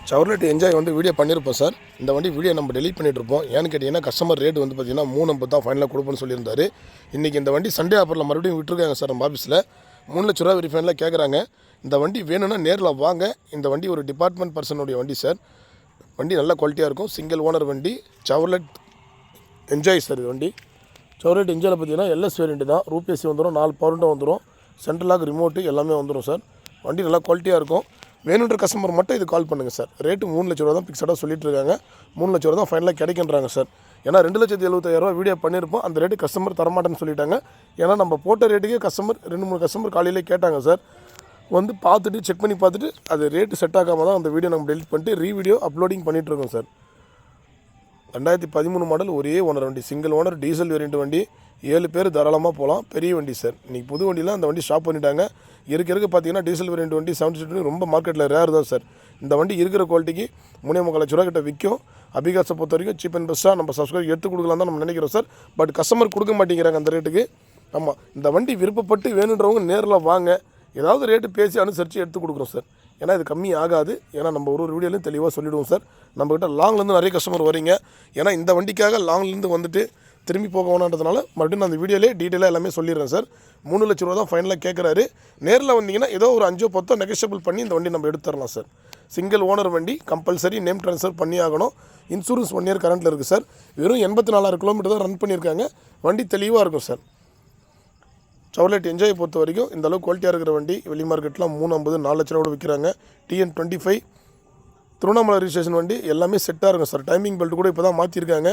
Chevrolet enjoy வந்து video பண்ணியிருப்போம் sir. இந்த வண்டி வீடியோ நம்ம டெலீட் பண்ணிட்டுருப்போம். ஏன்னு கேட்டிங்கன்னா கஸ்டமர் ரேட் வந்து பார்த்தீங்கன்னா 350 தான் ஃபைனலாக கொடுப்போன்னு சொல்லியிருந்தாரு. இன்றைக்கி இந்த வண்டி சண்டே ஆஃபரில் மறுபடியும் விட்டுருக்காங்க சார் நம்ம ஆஃபீஸில். 3 லட்ச ரூபா வெரிஃபைனில் கேட்குறாங்க. இந்த வண்டி வேணும்னா நேரில் வாங்க. இந்த வண்டி ஒரு டிபார்ட்மெண்ட் பர்சனுடைய வண்டி சார். வண்டி நல்ல குவாலிட்டியாக இருக்கும். சிங்கிள் ஓனர் வண்டி Chevrolet என்ஜாய் சார். இது வண்டி Chevrolet என்ஜாயில் பார்த்தீங்கன்னா எல்எஸ் வேரியண்ட் தான். ரூபேசி வந்துடும், 4 பவர் வந்துடும், சென்ட்ரல் லாக் ரிமோட்டு எல்லாமே வந்துடும் சார். வண்டி நல்லா குவாலிட்டியாக இருக்கும். வேணுன்ற கஸ்டமர் மட்டும் இது கால் பண்ணுங்கள் சார். ரேட்டு 3 லட்ச ரூபா தான் ஃபிக்ஸடாக சொல்லிட்டு இருக்காங்க. 3 லட்ச ரூபா தான் ஃபைனலாக கிடைக்கின்றாங்க சார். ஏன்னா 2,75,000 வீடியோ பண்ணியிருப்போம். அந்த ரேட்டு கஸ்டமர் தரமாட்டேன்னு சொல்லிட்டாங்க. ஏன்னா நம்ம போட்ட ரேட்டுக்கே கஸ்டமர் 2-3 கஸ்டமர் காலையிலே கேட்டாங்க சார். வந்து பார்த்துட்டு செக் பண்ணி பார்த்துட்டு அது ரேட்டு செட் ஆகாமல் தான் அந்த வீடியோ நம்ம டெலிட் பண்ணிட்டு ரீவீடியோ அப்லோடிங் பண்ணிகிட்ருக்கோம் சார். 2013 மாடல், ஒரே ஓனர் வண்டி, சிங்கிள் ஓனர், டீசல் வேரியண்ட் வண்டி, 7 பேர் தாராளமாக போகலாம். பெரிய வண்டி சார். இன்றைக்கி புது வண்டியில் அந்த வண்டி ஸ்டாப் பண்ணிட்டாங்க. இருக்க பார்த்தீங்கன்னா டீசல் வேரியண்ட் வண்டி 70 ரொம்ப மார்க்கெட்டில் ரேர் தான் சார். இந்த வண்டி இருக்கிற குவாலிட்டிக்கு 3.25 லட்ச ரூபா கிட்ட விற்கும். அபிகாஸை பொறுத்த வரைக்கும் சீப் அண்ட் பெஸ்ட்டாக நம்ம சப்ஸ்கிரைப் எடுத்து கொடுக்கலாம் தான் நம்ம நினைக்கிறோம் சார். பட் கஸ்டமர் கொடுக்க மாட்டேங்கிறாங்க அந்த ரேட்டுக்கு. ஆமாம், இந்த வண்டி விருப்பப்பட்டு வேணுன்றவங்க நேரில் வாங்க. ஏதாவது ரேட்டு பேசி அனுசரித்து எடுத்து கொடுக்குறோம் சார். ஏன்னா இது கம்மி ஆகாது. ஏன்னா நம்ம ஒரு வீடியோலையும் தெளிவாக சொல்லிவிடுவோம் சார். நம்மக்கிட்ட லாங்லேருந்து நிறைய கஸ்டமர் வரீங்க. ஏன்னா இந்த வண்டிக்காக லாங்லேருந்து வந்துட்டு திரும்பி போக வேணான்றதுனால மறுபடியும் நான் அந்த வீடியோலே டீட்டெயிலாக எல்லாமே சொல்லிடுறேன் சார். 3 லட்ச ரூபா தான் ஃபைனலாக கேட்குறாரு. நேரில் வந்தீங்கன்னா ஏதோ ஒரு 5-10 நெகோஷியபிள் பண்ணி இந்த வண்டி நம்ம எடுத்துடலாம் சார். சிங்கிள் ஓனர் வண்டி, கம்பல்சரி நேம் ட்ரான்ஸ்ஃபர் பண்ணி ஆகணும். இன்சூரன்ஸ் 1 இயர் கரண்ட்டில் இருக்குது சார். வெறும் 84,000 கிலோமீட்டர் தான் ரன் பண்ணியிருக்காங்க. வண்டி தெளிவாக இருக்கும் சார். Chevrolet என்ஜாய் பொறுத்த வரைக்கும் இந்த அளவுக்கு குவாலிட்டியாக இருக்கிற வண்டி வெளி மார்க்கெட்டில் 350 4 லட்ச ரூபா விற்கிறாங்க. TN25 திருவண்ணாமலை ரிஜிஸ்ட்ரேஷன் வண்டி எல்லாமே செட்டாக இருக்கும் சார். டைமிங் பெல்ட் கூட இப்போ தான் மாற்றிருக்காங்க.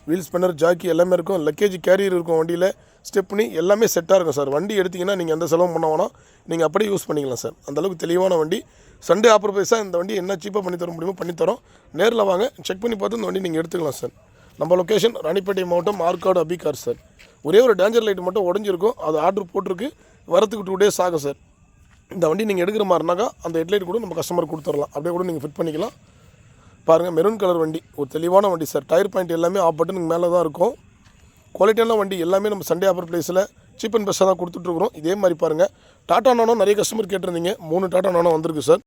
வீல் ஸ்பென்னர், ஜாக்கி எல்லாமே இருக்கும். லக்கேஜ் கேரியர் இருக்கும் வண்டியில். ஸ்டெப்னி எல்லாமே செட்டாக இருக்கும் சார். வண்டி எடுத்திங்கன்னா நீங்கள் எந்த செலவும் பண்ண வேணாம். நீங்கள் அப்படியே யூஸ் பண்ணிக்கலாம் சார். அந்தளவுக்கு தெளிவான வண்டி. சண்டே ஆஃபர் ப்ரைஸாக இந்த வண்டி என்ன சீப்பாக பண்ணி தர முடியுமோ பண்ணித்தரோம். நேரில் வாங்க, செக் பண்ணி பார்த்து இந்த வண்டி நீங்கள் எடுத்துக்கலாம் சார். நம்ம லொக்கேஷன் ராணிப்பேட்டை மாவட்டம், ஆற்காடு அபிகார் சார். ஒரே ஒரு டேஞ்சர் லைட் மட்டும் உடஞ்சிருக்கும். அது ஆர்டர் போட்டிருக்கு, வரத்துக்கு 2 days ஆகும் சார். இந்த வண்டி நீங்கள் எடுக்கிற மாதிரினாக்கா அந்த ஹெட்லைட் கூட நம்ம கஸ்டமர் கொடுத்துடலாம். அப்படியே கூட நீங்கள் ஃபிட் பண்ணிக்கலாம். பாருங்கள், மெரூன் கலர் வண்டி, ஒரு தெளிவான வண்டி சார். டயர் பாயிண்ட் எல்லாமே ஆஃப் பட்டனுக்கு மேலே தான் இருக்கும். குவாலிட்டியான வண்டி எல்லாமே நம்ம சண்டே ஆஃபர் ப்ரைஸில் சீப் அண்ட் பெஸ்ட்டாக தான் கொடுத்துட்ருக்குறோம். இதே மாதிரி பாருங்கள், டாடா நானோ நிறைய கஸ்டமர் கேட்டிருந்தீங்க. 3 டாடா நானோ வந்திருக்கு சார்.